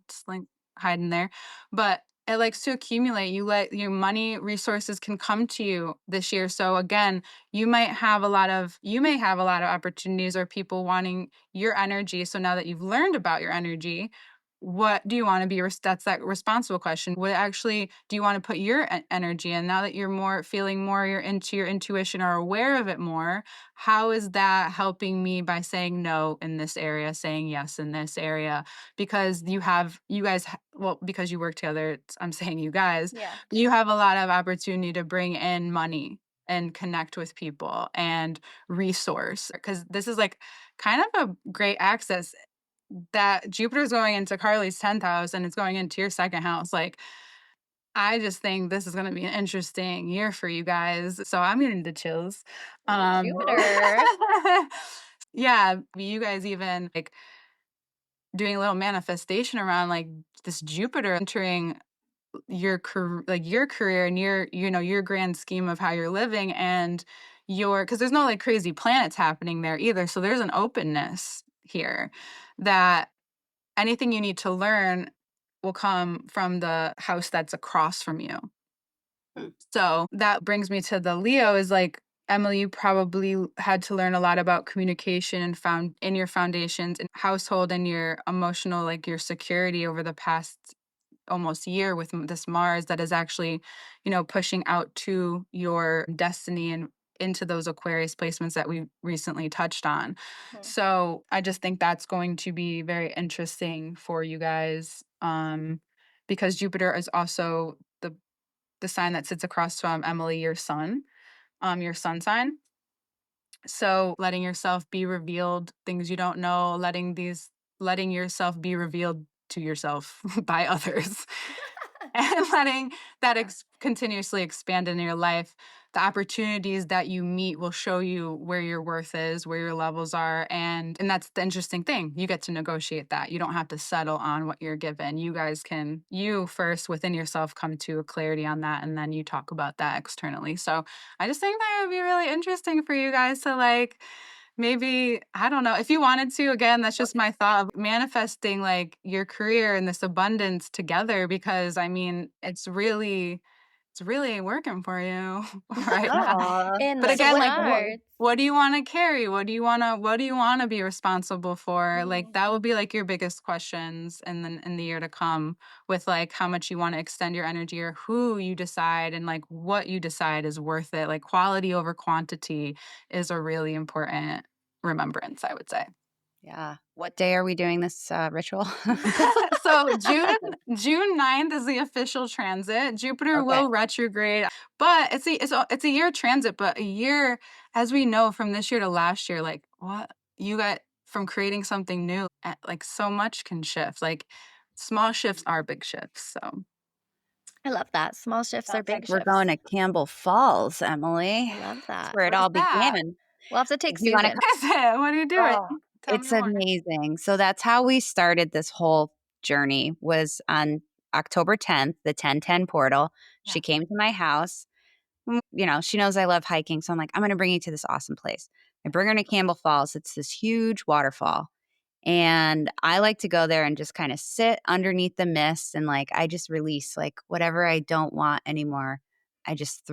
just like hide in there. But it likes to accumulate. You let your money resources can come to you this year. So again, you may have a lot of opportunities or people wanting your energy. So now that you've learned about your energy, what do you want to be? That's that responsible question. What actually do you want to put your energy in? Now that you're feeling more, you're into your intuition or aware of it more, how is that helping me by saying no in this area, saying yes in this area? Because because you work together, I'm saying you guys, Yeah. you have a lot of opportunity to bring in money and connect with people and resource, because this is like kind of a great access that Jupiter's going into Carly's 10th house and it's going into your second house. Like, I just think this is going to be an interesting year for you guys. So I'm getting the chills. Ooh, Um, Jupiter. yeah, you guys even like doing a little manifestation around like this Jupiter entering your career and your grand scheme of how you're living, and because there's no like crazy planets happening there either. So there's an openness here that anything you need to learn will come from the house that's across from you. Hmm. So that brings me to the Leo is like, Emily, you probably had to learn a lot about communication and found in your foundations and household and your emotional, like your security over the past almost year with this Mars that is actually, pushing out to your destiny and into those Aquarius placements that we recently touched on. Mhm. So I just think that's going to be very interesting for you guys, because Jupiter is also the sign that sits across from Emily, your sun sign. So letting yourself be revealed, things you don't know, letting yourself be revealed to yourself by others, and letting that Yeah. continuously expand in your life. the opportunities that you meet will show you where your worth is, where your levels are, and that's the interesting thing. You get to negotiate that. You don't have to settle on what you're given. You guys can, you first within yourself, come to a clarity on that, and then you talk about that externally. So I just think that would be really interesting for you guys to like maybe, I don't know, if you wanted to, again, that's just my thought of manifesting like your career and this abundance together, because I mean, it's really working for you right now. Aw, In But the so again, what like stars. what do you want to carry? What do you want to be responsible for? Like that will be like your biggest questions and then in the year to come, with like how much you want to extend your energy, or who you decide and like what you decide is worth it. Like quality over quantity is a really important remembrance, I would say. yeah. What day are we doing this, ritual? So June 9th is the official transit. Jupiter Okay. will retrograde, but it's a year transit, but a year, as we know from this year to last year, like what you got from creating something new, like so much can shift. Like small shifts are big shifts. So I love that. Small shifts are Sounds like big we're going shifts. to Campbell Falls, Emily. I love That's that. where it where's all that? began. We'll have to Do take you wanna Susan. What is it? What are you doing? Oh, Tell me it's more. amazing. So that's how we started this whole journey, was on October 10th, the 1010 portal. Yeah. She came to my house. She knows I love hiking, so I'm like, "I'm gonna bring you to this awesome place." I bring her to Campbell Falls. It's this huge waterfall, and I like to go there and just kinda sit underneath the mist, and, like, I just release, like, whatever I don't want anymore. I just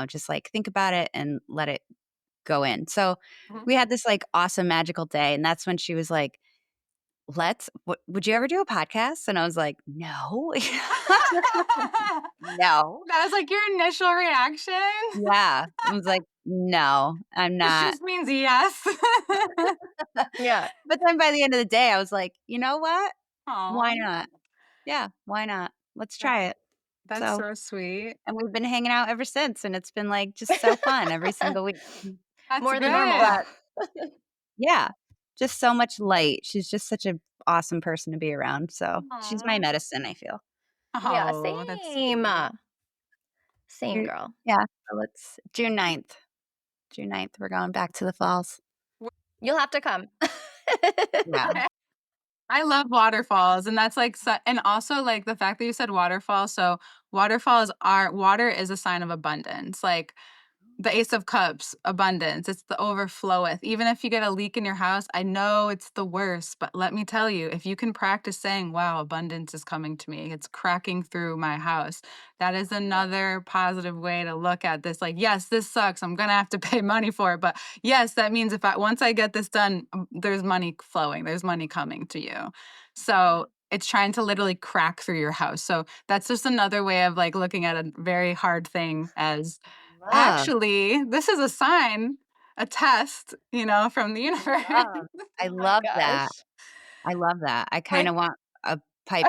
just, like, think about it and let it go in. So, Mhm. we had this, like, awesome magical day, and that's when she was like, would you ever do a podcast?" And I was like, "No." "No." That was like your initial reaction. Yeah. I was like, "No, I'm Which not." just means yes. Yeah. But then by the end of the day, I was like, "You know what? Aw, Why not? Yeah, why not? Let's that try it." that's So so sweet. and we've been hanging out ever since, and it's been, like, just so fun every single week. That's More than We've normal. good. brought Yeah, just so much light. She's just such a awesome person to be around, so she's my Aw. medicine, I feel. Yeah, Oh, that's same. sweet. Same You're girl. Yeah, so it's June 9th. June 9th, we're going back to the falls. You'll have to come. Yeah. I love waterfalls, and that's like and also like the fact that you said waterfalls. So waterfalls are water is a sign of abundance. Like the Ace of Cups, abundance. It's the overfloweth. Even if you get a leak in your house, I know it's the worst, but let me tell you, if you can practice saying, wow, abundance is coming to me, it's cracking through my house, that is another positive way to look at this. Like, yes, this sucks. I'm going to have to pay money for it. But yes, that means if once I get this done, there's money flowing, there's money coming to you. So it's trying to literally crack through your house. So that's just another way of like looking at a very hard thing as Love, actually, this is a sign, a test, from the universe. love. I Oh my love gosh. that. I love that. I Like, kinda want a pipe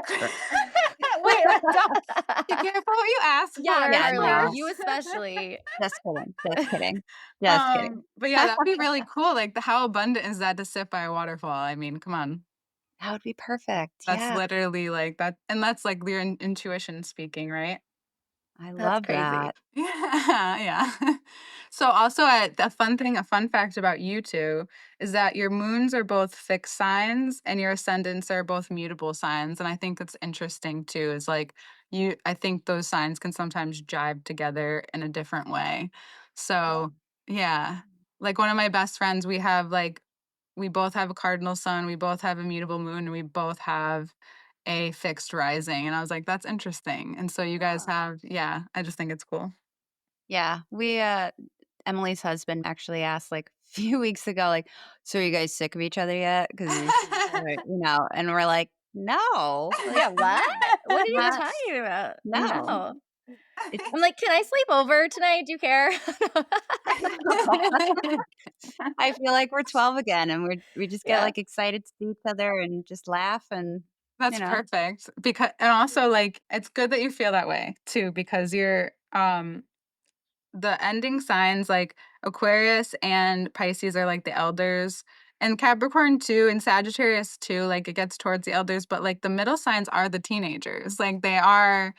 wait, burst. don't be careful what you ask for, Yeah, Yeah, of Carly, no. you course. especially. Just kidding, just kidding, just kidding. But yeah, that'd be really cool. Like, how abundant is that to sit by a waterfall? I mean, come on. That would be perfect, That's yeah. literally like that, and that's like your intuition speaking, right? I That's love crazy. that. Yeah, yeah. So also a fun fact about you two is that your moons are both fixed signs and your ascendants are both mutable signs. And I think that's interesting too, is like I think those signs can sometimes jive together in a different way. So yeah. Like one of my best friends, we both have a cardinal sun, we both have a mutable moon, and we both have a fixed rising. And I was like, that's interesting. And so you guys have, yeah, I just think it's cool. Yeah, Emily's husband actually asked, like, a few weeks ago, like, "So are you guys sick of each other yet? Because and we're like, "No, like, Yeah, what? What are you not talking about? no." No. It's I'm like, "Can I sleep over tonight? Do you care?" I feel like we're 12 again, and we just get, Yeah. like, excited to see each other and just laugh and, you That's know perfect because, and also like it's good that you feel that way too, because you're the ending signs like Aquarius and Pisces are like the elders, and Capricorn too, and Sagittarius too, like it gets towards the elders, but like the middle signs are the teenagers. Like they are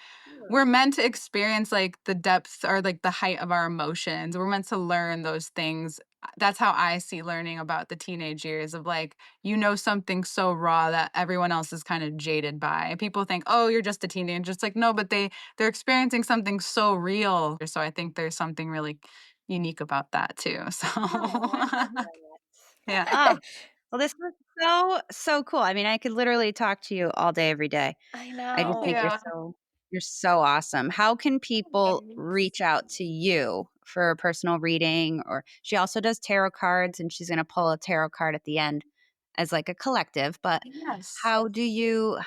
we're meant to experience, like, the depth or, like, the height of our emotions. We're meant to learn those things. That's how I see learning about the teenage years of, like, you know something so raw that everyone else is kinda jaded by. And people think, "Oh, you're just a teenager." It's like, no, but they're experiencing something so real. So I think there's something really unique about that too. So Oh, I love that. yeah. Oh, well, this was so cool. I mean, I could literally talk to you all day, every day. I I just know. think Yeah. you're so awesome. How can people Thanks. reach out to you for a personal reading? Or she also does tarot cards, and she's going to pull a tarot card at the end as like a collective. But Yes. how do you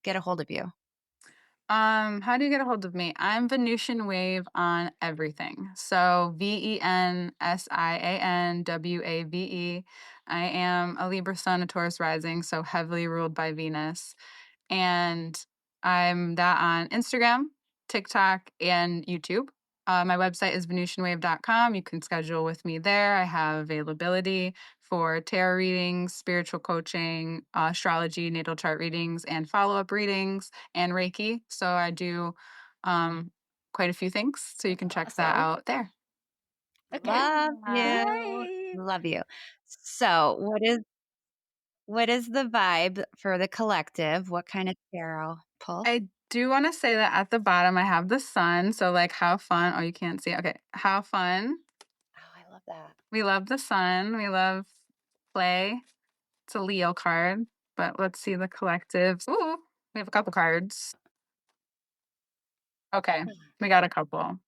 get a hold of you? How do you get a hold of me? I'm Venusian Wave on everything. So VenSianWave. I am a Libra Sun, a Taurus rising, so heavily ruled by Venus. And I'm that on Instagram, TikTok, and YouTube. My website is VenusianWave.com. You can schedule with me there. I have availability for tarot readings, spiritual coaching, astrology, natal chart readings, and follow up readings and Reiki. So I do um, quite a few things. So you That's can check that awesome. out there. Okay. Love Yeah. you. Yay. Love you. So, what is the vibe for the collective? What kind of tarot pull? I do want to say that at the bottom I have the sun. So like how fun. Oh, you can't see it. Okay. How fun. Oh, I love that. We love the sun. We love play. It's a Leo card. But let's see the collectives. Ooh, we have a couple cards. Okay. We got a couple.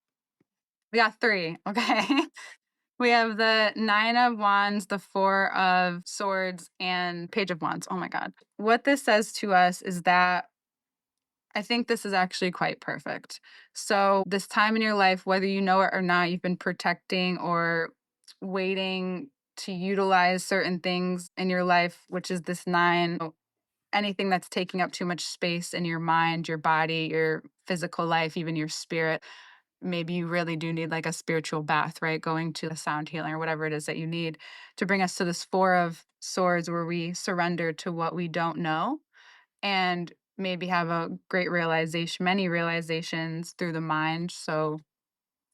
We got three. Okay. We have the Nine of Wands, the Four of Swords, and Page of Wands. Oh my God. What this says to us is that I think this is actually quite perfect. So, this time in your life, whether you know it or not, you've been protecting or waiting to utilize certain things in your life, which is this nine. Anything that's taking up too much space in your mind, your body, your physical life, even your spirit. Maybe you really do need like a spiritual bath, right? Going to a sound healing or whatever it is that you need to bring us to this Four of Swords where we surrender to what we don't know and maybe have a great realization, many realizations through the mind. So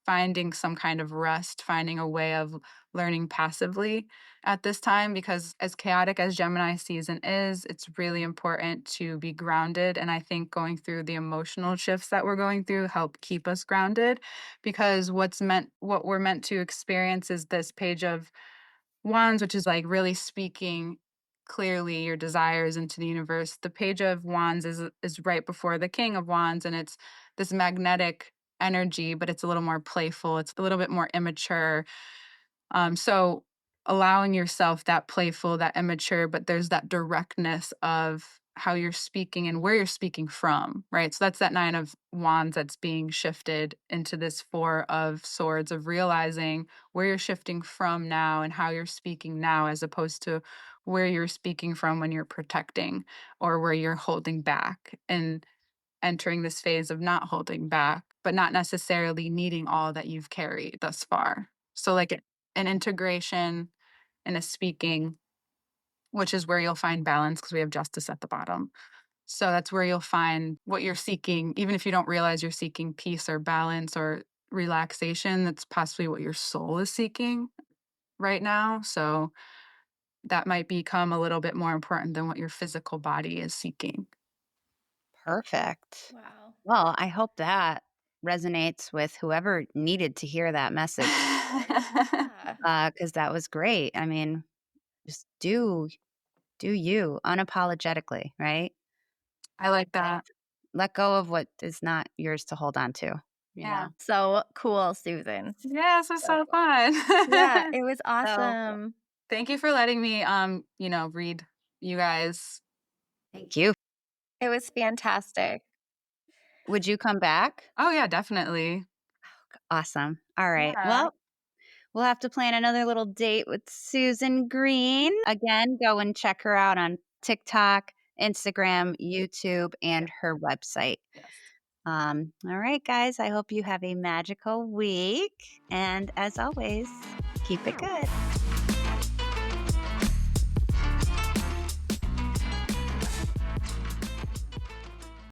finding some kind of rest, finding a way of learning passively at this time, because as chaotic as Gemini season is, it's really important to be grounded. And I think going through the emotional shifts that we're going through help keep us grounded because what we're meant to experience is this Page of Wands, which is like really speaking clearly your desires into the universe. The Page of Wands is right before the King of Wands, and it's this magnetic energy, but it's a little more playful. It's a little bit more immature. So allowing yourself that playful, that immature, but there's that directness of how you're speaking and where you're speaking from, right? So that's that Nine of Wands that's being shifted into this Four of Swords of realizing where you're shifting from now and how you're speaking now, as opposed to where you're speaking from when you're protecting or where you're holding back and entering this phase of not holding back, but not necessarily needing all that you've carried thus far. So, like an integration and a speaking, which is where you'll find balance because we have justice at the bottom. So, that's where you'll find what you're seeking, even if you don't realize you're seeking peace or balance or relaxation. That's possibly what your soul is seeking right now. So, that might become a little bit more important than what your physical body is seeking. Perfect. Wow. Well, I hope that resonates with whoever needed to hear that message, Yeah. because that was great. I mean, just do you unapologetically, right? I like that. Let go of what is not yours to hold on to, you Yeah. know? So cool, Susan. Yes, it's So so cool. fun. Yeah, it was So cool. awesome. Thank you for letting me, read you guys. Thank you. It was fantastic. Would you come back? Oh, yeah, definitely. Awesome. All right. Yeah. Well, we'll have to plan another little date with Susan Greene. Again, go and check her out on TikTok, Instagram, YouTube, Yeah. and her website. Yes. All right, guys. I hope you have a magical week. And as always, keep it good.